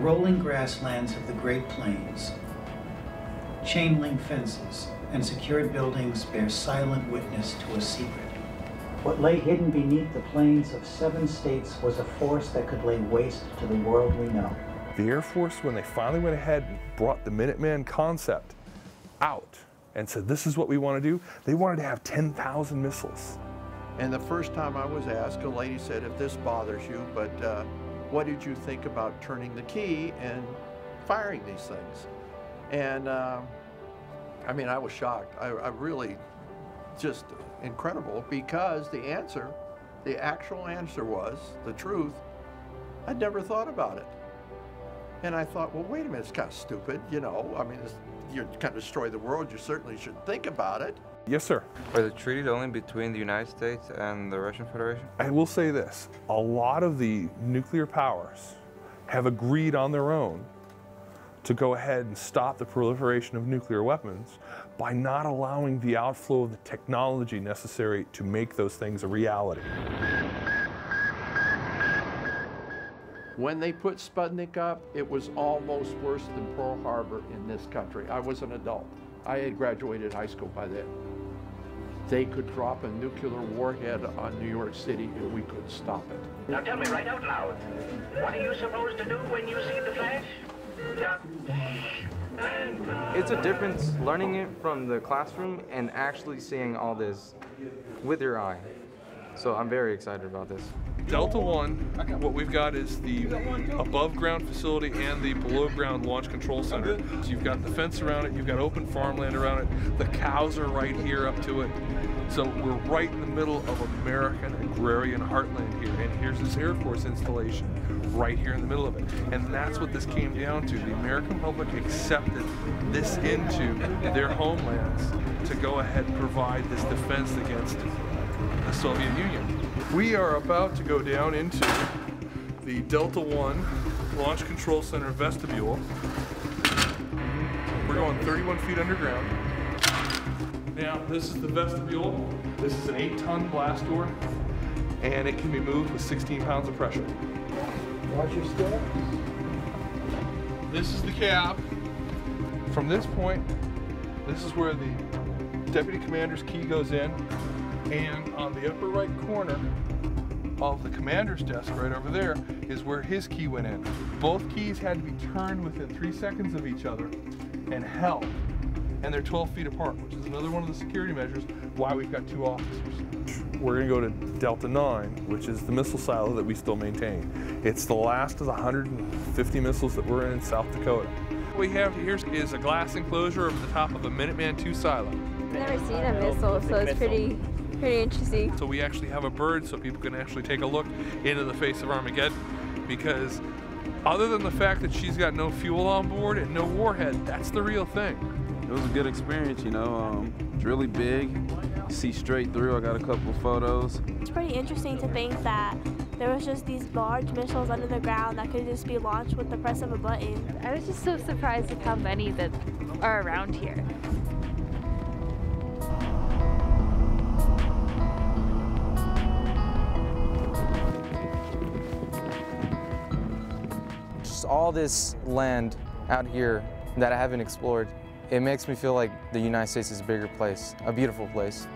rolling grasslands of the Great Plains, chain link fences and secured buildings bear silent witness to a secret. What lay hidden beneath the plains of 7 states was a force that could lay waste to the world we know. The Air Force, when they finally went ahead and brought the Minuteman concept out and said, this is what we want to do, they wanted to have 10,000 missiles. And the first time I was asked, a lady said, if this bothers you, but what did you think about turning the key and firing these things? And I mean, I was shocked. I really just incredible, because the actual answer was, the truth, I'd never thought about it. And I thought, well, wait a minute, it's kind of stupid, you know, I mean, you're kind of destroy the world, you certainly should think about it. Yes, sir. Are the treaties only between the United States and the Russian Federation? I will say this, a lot of the nuclear powers have agreed on their own to go ahead and stop the proliferation of nuclear weapons by not allowing the outflow of the technology necessary to make those things a reality. When they put Sputnik up, it was almost worse than Pearl Harbor in this country. I was an adult. I had graduated high school by then. They could drop a nuclear warhead on New York City and we could stop it. Now tell me right out loud, what are you supposed to do when you see the flash? It's a difference learning it from the classroom and actually seeing all this with your eye. So I'm very excited about this. Delta One, what we've got is the above ground facility and the below ground launch control center. So you've got the fence around it, you've got open farmland around it, the cows are right here up to it. So we're right in the middle of American agrarian heartland here, and here's this Air Force installation right here in the middle of it. And that's what this came down to. The American public accepted this into their homelands to go ahead and provide this defense against the Soviet Union. We are about to go down into the Delta One Launch Control Center vestibule. We're going 31 feet underground. Now, this is the vestibule. This is an 8-ton blast door, and it can be moved with 16 pounds of pressure. Watch your step. This is the cab. From this point, this is where the deputy commander's key goes in, and on the upper right corner of the commander's desk right over there is where his key went in. Both keys had to be turned within 3 seconds of each other and held. And they're 12 feet apart, which is another one of the security measures why we've got 2 officers. We're going to go to Delta 9, which is the missile silo that we still maintain. It's the last of the 150 missiles that were in South Dakota. What we have here is a glass enclosure over the top of a Minuteman II silo. I've never seen a missile, so it's pretty interesting. So we actually have a bird so people can actually take a look into the face of Armageddon, because other than the fact that she's got no fuel on board and no warhead, that's the real thing. It was a good experience, you know. It's really big. You see straight through. I got a couple of photos. It's pretty interesting to think that there was just these large missiles under the ground that could just be launched with the press of a button. I was just so surprised at how many that are around here. Just all this land out here that I haven't explored, it makes me feel like the United States is a bigger place, a beautiful place.